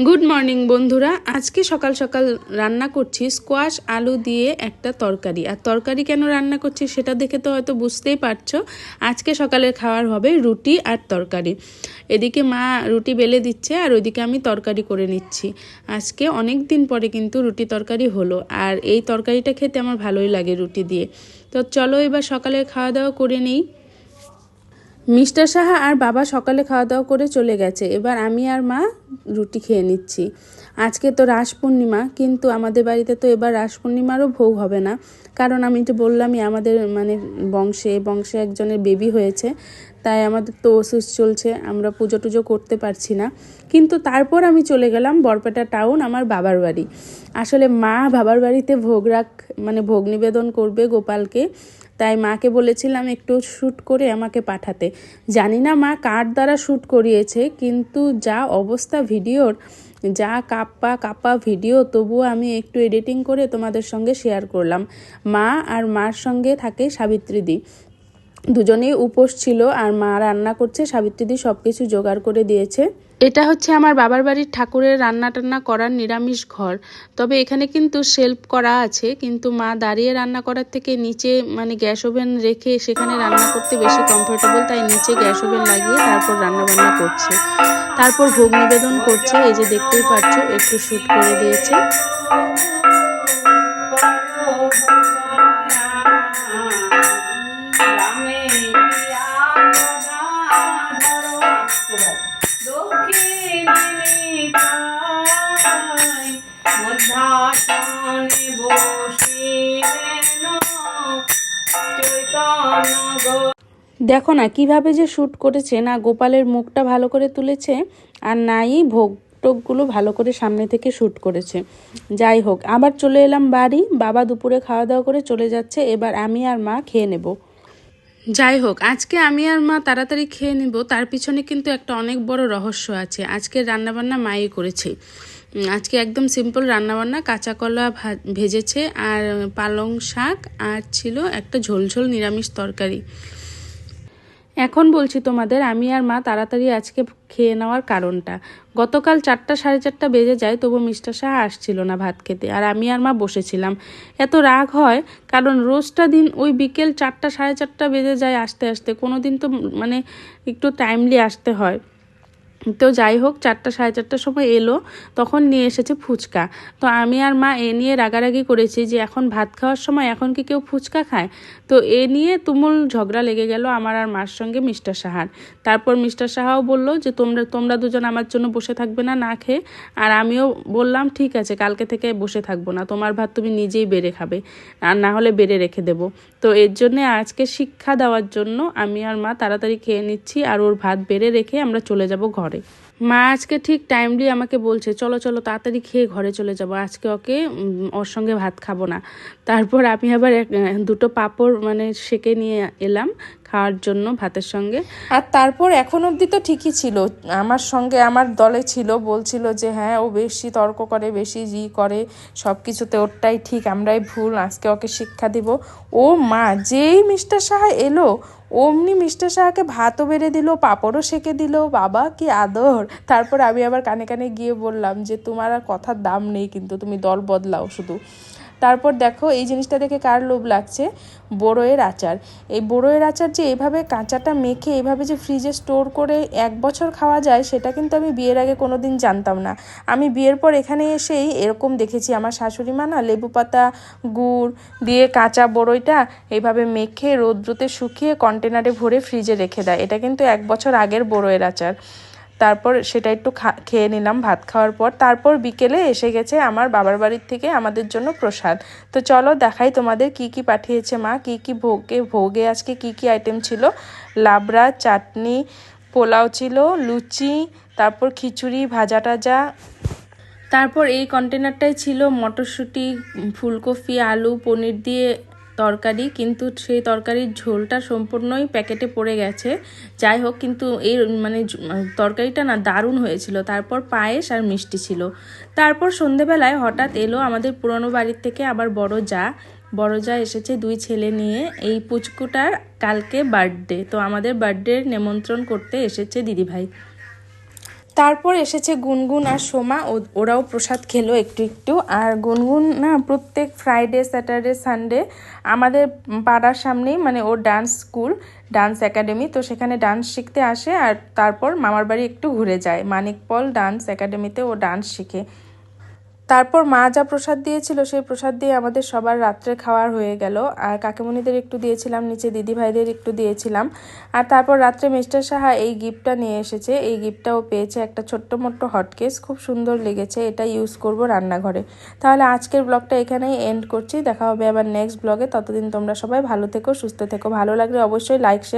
Good morning বন্ধুরা, আজকে সকাল সকাল রান্না করছি স্কোয়াশ আলু দিয়ে একটা তরকারি। আর তরকারি কেন রান্না করছি সেটা দেখে তো হয়তো বুঝতেই পারছো। আজকে সকালের খাওয়ার হবে রুটি আর তরকারি। এদিকে মা রুটি বেলে দিচ্ছে আর ওইদিকে আমি তরকারি করে নিচ্ছি। আজকে অনেক দিন পরে কিন্তু রুটি তরকারি হলো, আর এই তরকারিটা খেতে আমার ভালোই লাগে রুটি দিয়ে। তো চলো এবার সকালের খাওয়া দাওয়া করে নিই। মিস্টার সাহা আর বাবা সকালে খাওয়া দাওয়া করে চলে গেছে, এবার আমি আর মা রুটি খেয়ে নিচ্ছি। আজকে তো রাস পূর্ণিমা, কিন্তু আমাদের বাড়িতে তো এবার রাস পূর্ণিমারও ভোগ হবে না, কারণ আমি তো বললামই আমাদের বংশে একজনের বেবি হয়েছে, তাই আমাদের তো ওষুধ চলছে, আমরা পুজো টুজো করতে পারছি না। কিন্তু তারপর আমি চলে গেলাম বরপেটা টাউন আমার বাবার বাড়ি। আসলে মা বাবার বাড়িতে ভোগ নিবেদন করবে গোপালকে, তাই মাকে বলেছিলাম একটু শ্যুট করে আমাকে পাঠাতে। জানি না মা কার দ্বারা শ্যুট করিয়েছে, কিন্তু যা অবস্থা ভিডিওর, যা কাপ্পা ভিডিও, তবুও আমি একটু এডিটিং করে তোমাদের সঙ্গে শেয়ার করলাম। মা আর মার সঙ্গে থাকে সাবিত্রীদি, দুজনেই উপোস ছিল, আর মা রান্না করছে, সাবিত্রীদি সব কিছু জোগাড় করে দিয়েছে। এটা হচ্ছে আমার বাবার বাড়ির ঠাকুরের রান্না টান্না করার নিরামিষ ঘর। তবে এখানে কিন্তু শেল্ফ করা আছে, কিন্তু মা দাঁড়িয়ে রান্না করার থেকে নিচে গ্যাস ওভেন রেখে সেখানে রান্না করতে বেশি কমফোর্টেবল, তাই নিচে গ্যাস ওভেন লাগিয়ে তারপর রান্না বান্না করছে, তারপর ভোগ নিবেদন করছে। এই যে দেখতেই পাচ্ছ, একটু শ্যুট করে দিয়েছে। দেখো না কিভাবে যে শ্যুট করেছে, না গোপালের মুখটা ভালো করে তুলেছে, আর নাই ভোগ টোকগুলো ভালো করে সামনে থেকে শ্যুট করেছে। যাই হোক, আবার চলে এলাম বাড়ি। বাবা দুপুরে খাওয়া দাওয়া করে চলে যাচ্ছে, এবার আমি আর মা খেয়ে নেব। যাই হোক, আজকে আমি আর মা তাড়াতাড়ি খেয়ে নিব, তার পিছনে কিন্তু একটা অনেক বড় রহস্য আছে। আজকের রান্নাবান্না মাই করেছে। আজকে একদম সিম্পল রান্নাবান্না, কাঁচা কলা ভেজেছে, আর পালং শাক, আর ছিল একটা ঝোলঝোল নিরামিষ তরকারি। এখন বলছি তোমাদের আমি আর মা তাড়াতাড়ি আজকে খেয়ে নেওয়ার কারণটা। গতকাল 4টা সাড়ে 4টা বেজে যায়, তবু মিস্টার সাহা আসছিল না ভাত খেতে, আর আমি আর মা বসেছিলাম। এত রাগ হয়, কারণ রোজটা দিন ওই বিকেল 4টা সাড়ে 4টা বেজে যায় আসতে আসতে, কোনো দিন তো একটু টাইমলি আসতে হয়। তো যাই হোক, 4টা সাড়ে 4টার সময় এলো, তখন নিয়ে এসেছে ফুচকা। তো আমি আর মা এ নিয়ে রাগারাগি করেছি যে এখন ভাত খাওয়ার সময় এখন কি কেউ ফুচকা খায়? তো এ নিয়ে তুমুল ঝগড়া লেগে গেল আমার আর মার সঙ্গে মিস্টার সাহার। তারপর মিস্টার সাহাও বললো যে তোমরা দুজন আমার জন্য বসে থাকবে না না খেয়ে। আর আমিও বললাম ঠিক আছে, কালকে থেকে বসে থাকবো না, তোমার ভাত তুমি নিজেই বেড়ে খাবে, আর না হলে বেড়ে রেখে দেবো। তো এর জন্যে আজকে শিক্ষা দেওয়ার জন্য আমি আর মা তাড়াতাড়ি খেয়ে নিচ্ছি, আর ওর ভাত বেড়ে রেখে আমরা চলে যাব ঘরে। মা আজকে ঠিক টাইমলি আমাকে বলছে চলো চলো তাড়াতাড়ি খেয়ে ঘরে চলে যাব, আজকে ওর সঙ্গে ভাত খাবো না। তারপর আমি আবার দুটো পাঁপড় সেঁকে নিয়ে এলাম খাওয়ার জন্য ভাতের সঙ্গে। আর তারপর এখন অবধি তো ঠিকই ছিল, আমার সঙ্গে আমার দলে ছিল, বলছিল যে হ্যাঁ ও বেশি তর্ক করে, বেশি করে, সব কিছুতে ওরটাই ঠিক, আমরাই ভুল, আজকে ওকে শিক্ষা দিব। ও মা, যেই মিস্টার সাহা এলো অমনি মিস্টার সাহাকে ভাতও বেড়ে দিল, পাঁপড়ও সেঁকে দিল, বাবা কি আদর। তারপর আমি আবার কানে কানে গিয়ে বললাম যে তোমার আর কথার দাম নেই, কিন্তু তুমি দল বদলাও শুধু। তারপর দেখো এই জিনিসটা দেখে কার লোভ লাগছে, বড়ইয়ের আচার। এই বড়ইয়ের আচার যে এইভাবে কাঁচাটা মেখে এইভাবে যে ফ্রিজে স্টোর করে 1 বছর খাওয়া যায়, সেটা কিন্তু আমি বিয়ের আগে কোনো দিন জানতাম না। আমি বিয়ের পর এখানে এসেই এরকম দেখেছি, আমার শাশুড়ি মা না লেবু পাতা গুড় দিয়ে কাঁচা বড়ইটা এইভাবে মেখে রৌদ্রতে শুকিয়ে কন্টেনারে ভরে ফ্রিজে রেখে দেয়। এটা কিন্তু 1 বছর আগের বড়ইয়ের আচার। তারপর সেটা একটু খেয়ে নিলাম ভাত খাওয়ার পর। তারপর বিকেলে এসে গেছে আমার বাবার বাড়ির থেকে আমাদের জন্য প্রসাদ। তো চলো দেখাই তোমাদের কি কি পাঠিয়েছে মা, কি কি ভোগে আজকে কি কি আইটেম ছিল। লাবড়া, চাটনি, পোলাও ছিল, লুচি, তারপর খিচুড়ি, ভাজা টাজা। তারপর এই কন্টেনারটাই ছিল মটরশুঁটি, ফুলকপি, আলু, পনির দিয়ে তরকারি, কিন্তু সেই তরকারির ঝোলটা সম্পূর্ণই প্যাকেটে পড়ে গেছে। যাই হোক, কিন্তু এই তরকারিটা না দারুণ হয়েছিল। তারপর পায়েস আর মিষ্টি ছিল। তারপর সন্ধেবেলায় হঠাৎ এলো আমাদের পুরনো বাড়ির থেকে আবার বড় যা এসেছে 2 ছেলে নিয়ে। এই পুচকুটার কালকে বার্থডে, তো আমাদের বার্থডের নিমন্ত্রণ করতে এসেছে দিদিভাই। তারপর এসেছে গুনগুন আর সোমা, ওরাও প্রসাদ খেলো একটু একটু। আর গুনগুন না প্রত্যেক ফ্রাইডে স্যাটারডে সানডে আমাদের পাড়ার সামনেই মানে ওর ডান্স স্কুল, ডান্স একাডেমি, তো সেখানে ডান্স শিখতে আসে আর তারপর মামার বাড়ি একটু ঘুরে যায়। মানিকপল ডান্স একাডেমিতে ও ডান্স শিখে। তারপর মা যা প্রসাদ দিয়েছিল সেই প্রসাদ দিয়ে আমাদের সবার রাত্রে খাওয়ার হয়ে গেল। আর কাকিমণিদের একটু দিয়েছিলাম, নিচে দিদি ভাইদের একটু দিয়েছিলাম। আর তারপর রাত্রে মিস্টার সাহা এই গিফটটা নিয়ে এসেছে। এই গিফটটাও পেয়েছে, একটা ছোট্ট মোট্ট হটকেস, খুব সুন্দর লেগেছে। এটা ইউজ করব রান্নাঘরে। তাহলে আজকের ব্লগটা এখানেই এন্ড করছি, দেখা হবে আবার নেক্সট ব্লগে। ততদিন তোমরা সবাই ভালো থেকো, সুস্থ থেকো। ভালো লাগলে অবশ্যই লাইক শেয়ার